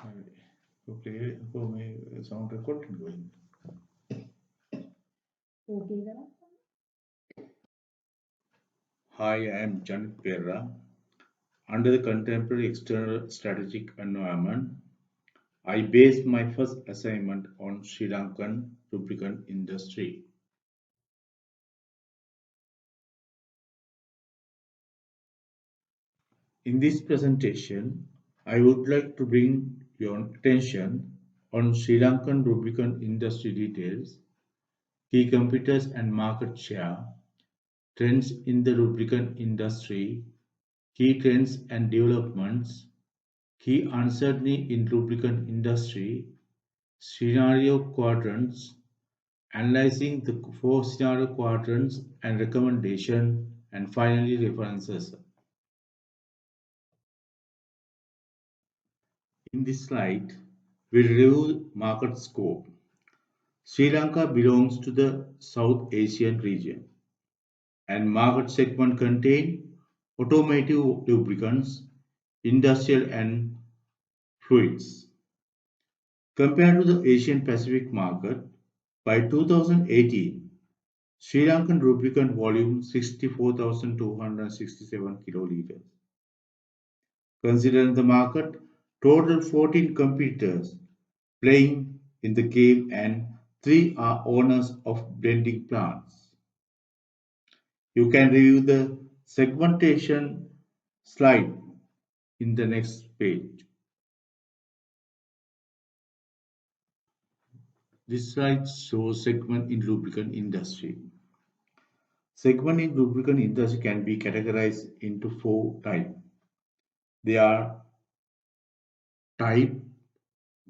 Okay, for me, sound recording going. Hi, I am Jan Perra. Under the contemporary external strategic environment, I based my first assignment on Sri Lankan lubricant industry. In this presentation, I would like to bring your attention on Sri Lankan lubricant industry details, key competitors and market share, trends in the lubricant industry, key trends and developments, key uncertainty in lubricant industry, scenario quadrants, analyzing the four scenario quadrants and recommendation, and finally references. In this slide, we review market scope. Sri Lanka belongs to the South Asian region, and market segment contain automotive lubricants, industrial and fluids. Compared to the Asian Pacific market, by 2018, Sri Lankan lubricant volume 64,267 kiloliters. Considering the market, total 14 competitors playing in the game and 3 are owners of blending plants. You can review the segmentation slide in the next page. This slide shows segment in lubricant industry. Segment in lubricant industry can be categorized into 4 types. They are type,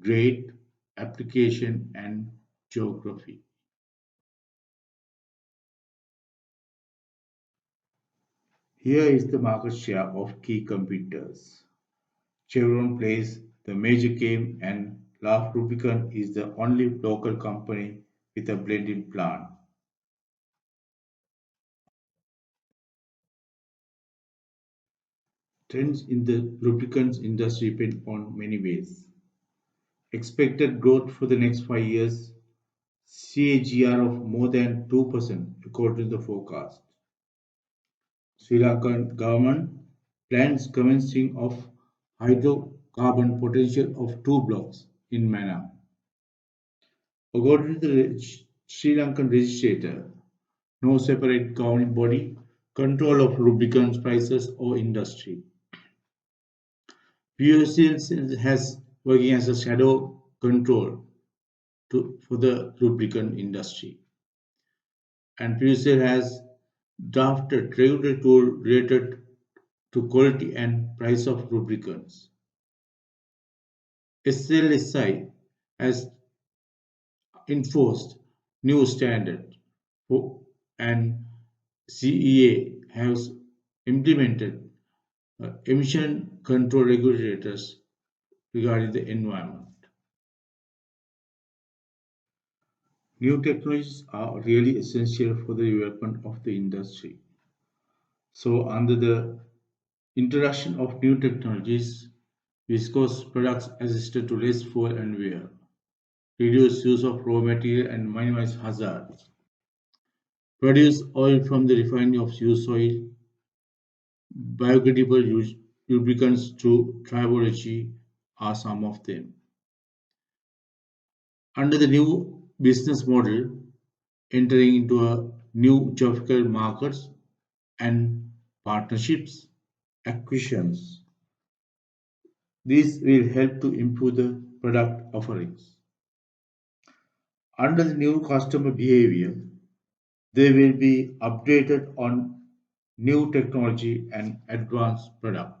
grade, application, and geography. Here is the market share of key competitors. Chevron plays the major game and LAF Lubricant is the only local company with a blending plant. Trends in the lubricants industry depend on many ways. Expected growth for the next 5 years, CAGR of more than 2% according to the forecast. Sri Lankan government plans commencing of hydrocarbon potential of 2 blocks in Manam. According to the Sri Lankan legislator, no separate governing body, control of lubricants prices or industry. PUCL has working as a shadow control for the lubricant industry. And PUCL has drafted regulatory tool related to quality and price of lubricants. SLSI has enforced new standard and CEA has implemented emission control regulators regarding the environment. New technologies are really essential for the development of the industry. So under the introduction of new technologies, viscose products assisted to less fuel and wear, reduce use of raw material and minimize hazards, produce oil from the refining of used oil, biodegradable lubricants to tribology are some of them. Under the new business model, entering into a new geographical markets and partnerships, acquisitions. These will help to improve the product offerings. Under the new customer behavior, they will be updated on new technology and advanced product.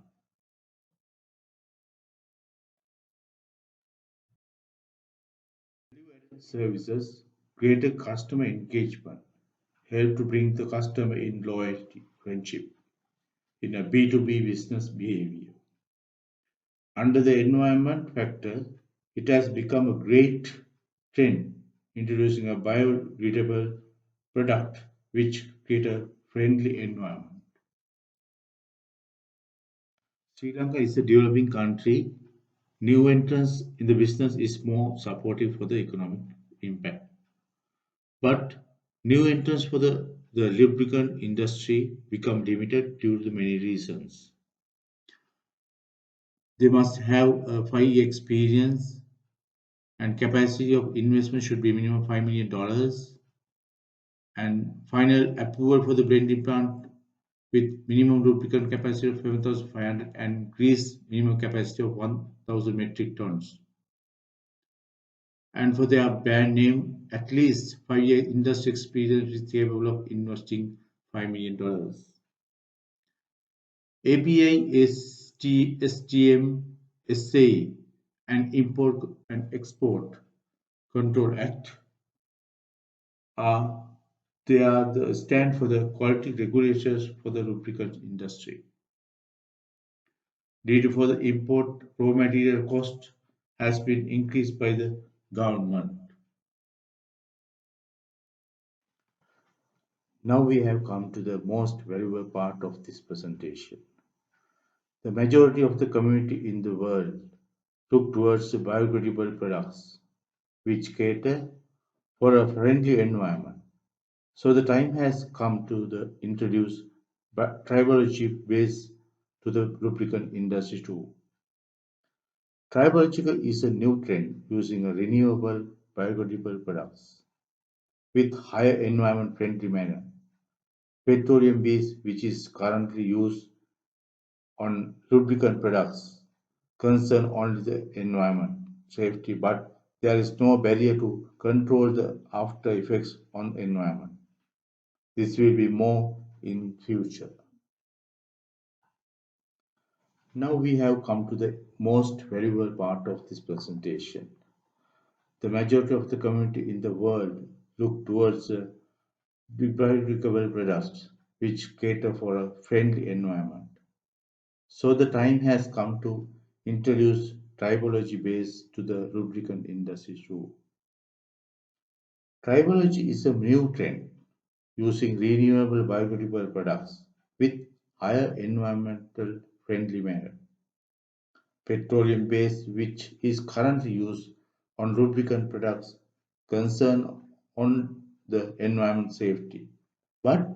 Services, greater customer engagement, help to bring the customer in loyalty, friendship in a B2B business behavior. Under the environment factor, it has become a great trend introducing a biodegradable product which create a friendly environment. Sri Lanka is a developing country New entrance in the business is more supportive for the economic impact. But new entrants for the lubricant industry become limited due to many reasons. They must have a 5 year experience and capacity of investment should be minimum $5 million and final approval for the blending plant with minimum lubricant capacity of 7,500 and grease minimum capacity of 1,000 metric tons. And for their brand name, at least 5 year industry experience is capable of investing $5 million. API, STM, SAE, and Import and Export Control Act are they are the stand for the quality regulations for the lubricant industry. Due for the import raw material cost has been increased by the government. Now we have come to the most valuable part of this presentation. The majority of the community in the world look towards the biodegradable products which cater for a friendly environment. So the time has come to introduce tribology based to the lubricant industry too. Tribological is a new trend using a renewable biodegradable products with higher environment friendly manner. Petroleum base which is currently used on lubricant products concern only the environment safety, but there is no barrier to control the after effects on environment. This will be more in future. Now we have come to the most valuable part of this presentation. The majority of the community in the world look towards biodegradable products which cater for a friendly environment. So the time has come to introduce tribology base to the lubricant industry too. Tribology is a new trend using renewable biodegradable products with higher environmental friendly manner. Petroleum base which is currently used on lubricant products concern on the environment safety. But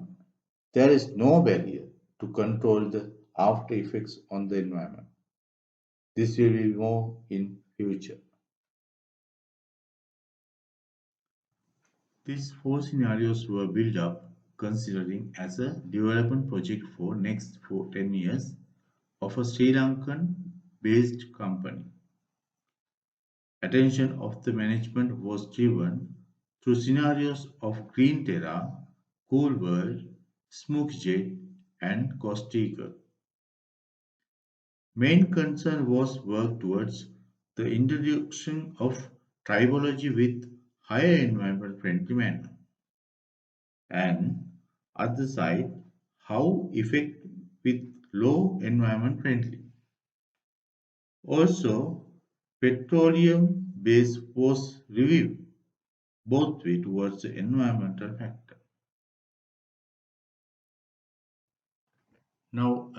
there is no barrier to control the after effects on the environment. This will be more in future. These four scenarios were built up considering as a development project for next 10 years of a Sri Lankan based company. Attention of the management was driven through scenarios of Green Terra, Cool World, Smokejet, and Costiga. Main concern was work towards the introduction of tribology with higher environment friendly manner and other side how effect with low environment friendly. Also, petroleum base was reviewed both way towards the environmental factor. Now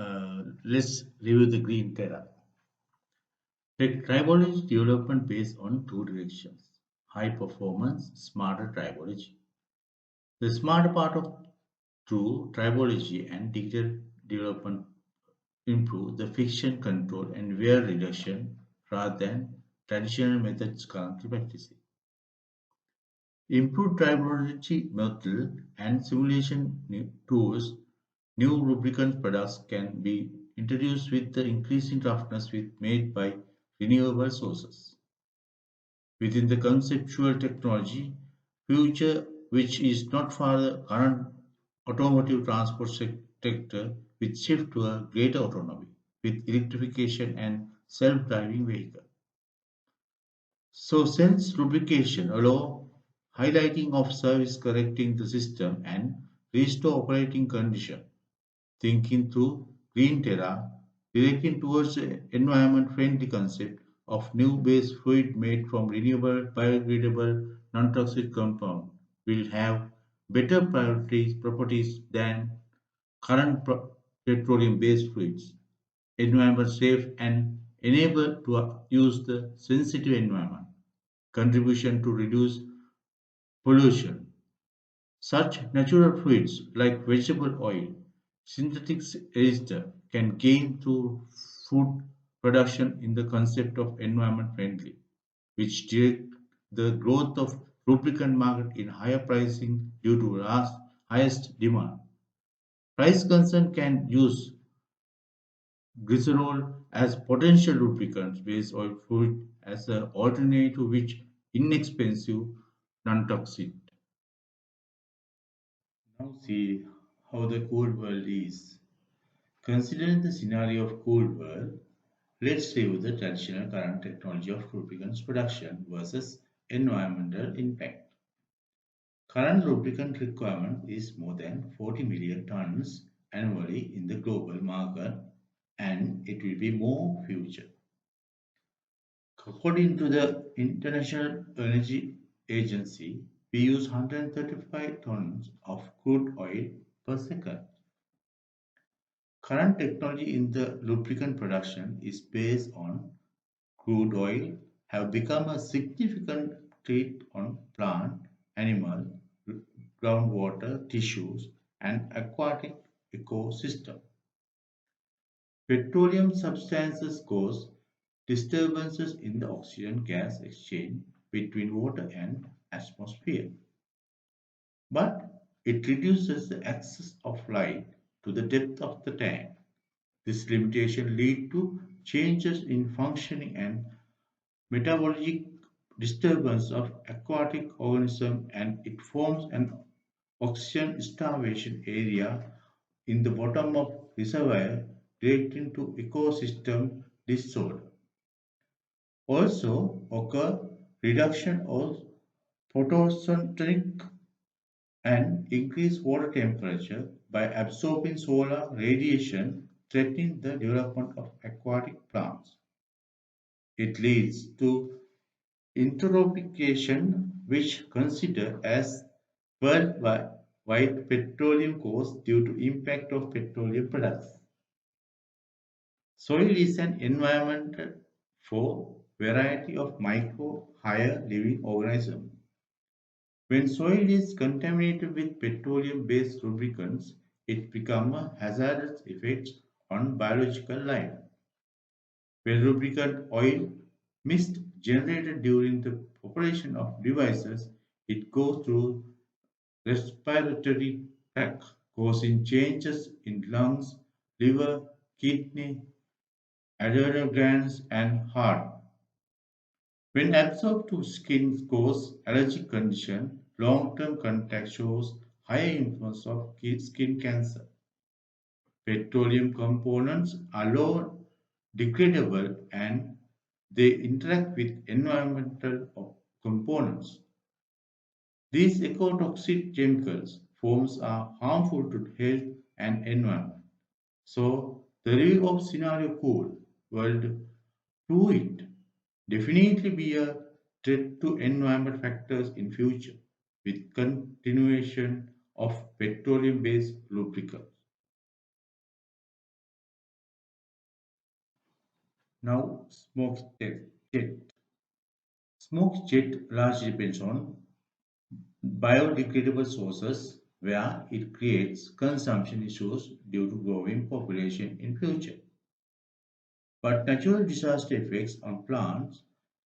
let's review the Green Terra. The tribology development based on two directions: high performance, smarter tribology. The smarter part of true tribology and digital development improve the friction control and wear reduction rather than traditional methods currently practicing. Improved tribology method and simulation tools, new lubricant products can be introduced with the increasing roughness made by renewable sources. Within the conceptual technology future, which is not for the current automotive transport sector, with shift to a greater autonomy with electrification and self-driving vehicle. So sense lubrication allow highlighting of service correcting the system and restore operating condition. Thinking through Green Terra, directing towards the environment friendly concept of new base fluid made from renewable, biodegradable, non-toxic compound will have better properties than current petroleum based fluids, environment safe and enable to use the sensitive environment, contribution to reduce pollution. Such natural fluids like vegetable oil, synthetic ester can gain through food production in the concept of environment friendly, which direct the growth of lubricant market in higher pricing due to highest demand. Price concern can use glycerol as potential lubricant based oil fluid as an alternative which inexpensive, non-toxic. Now see how the cold world is. Considering the scenario of cold world, let's review the traditional current technology of lubricants production versus environmental impact. Current lubricant requirement is more than 40 million tons annually in the global market, and it will be more future. According to the International Energy Agency, we use 135 tons of crude oil per second. Current technology in the lubricant production is based on crude oil have become a significant threat on plant, animal, groundwater, tissues, and aquatic ecosystem. Petroleum substances cause disturbances in the oxygen gas exchange between water and atmosphere, but it reduces the access of light to the depth of the tank. This limitation leads to changes in functioning and metabolic disturbance of aquatic organism, and it forms an oxygen starvation area in the bottom of reservoir leading to ecosystem disorder. Also occur reduction of photosynthetic and increased water temperature by absorbing solar radiation threatening the development of aquatic plants. It leads to eutrophication, which considered as worldwide petroleum cost due to impact of petroleum products. Soil is an environment for variety of micro higher living organisms. When soil is contaminated with petroleum-based lubricants, it becomes a hazardous effect on biological life. When lubricant oil mist generated during the operation of devices, it goes through respiratory tract, causing changes in lungs, liver, kidney, adrenal glands, and heart. When absorbed to skin cause allergic condition, long-term contact shows higher influence of skin cancer. Petroleum components are low degradable and they interact with environmental components. These ecotoxic chemicals forms are harmful to health and environment. So the review of scenario cool world to it definitely be a threat to environment factors in future with continuation of petroleum based lubricants. Now jet. Smoke jet largely depends on biodegradable sources where it creates consumption issues due to growing population in future. But natural disaster effects on plants,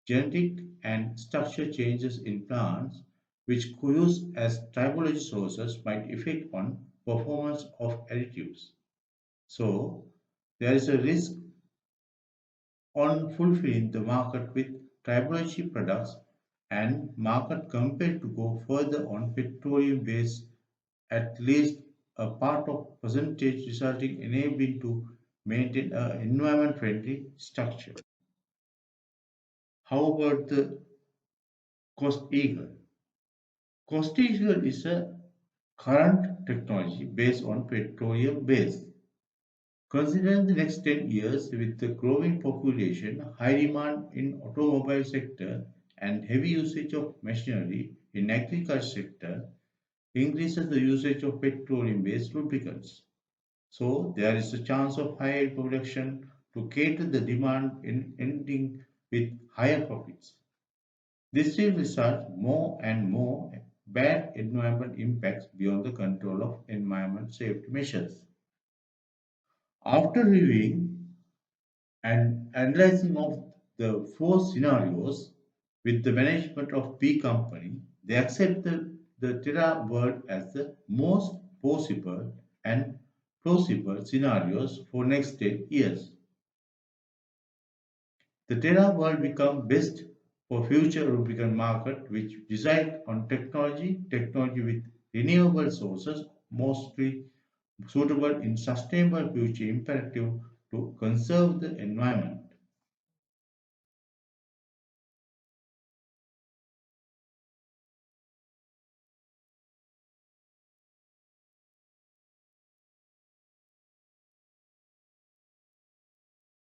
genetic and structure changes in plants, which use as tribology sources might affect on performance of additives. So there is a risk on fulfilling the market with tribology products and market compared to go further on petroleum based at least a part of percentage resulting enabling to maintain an environment friendly structure. How about the Coast Eagle? Coast Eagle is a current technology based on petroleum base. Considering the next 10 years with the growing population, high demand in automobile sector and heavy usage of machinery in agriculture sector increases the usage of petroleum based lubricants. So there is a chance of higher production to cater the demand in ending with higher profits. This will result more and more bad environmental impacts beyond the control of environment safety measures. After reviewing and analyzing of the four scenarios with the management of P company, they accepted the Terra world as the most possible and plausible scenarios for next 10 years. The Terra world become best for future lubricant market which decide on technology with renewable sources mostly suitable in sustainable future imperative to conserve the environment.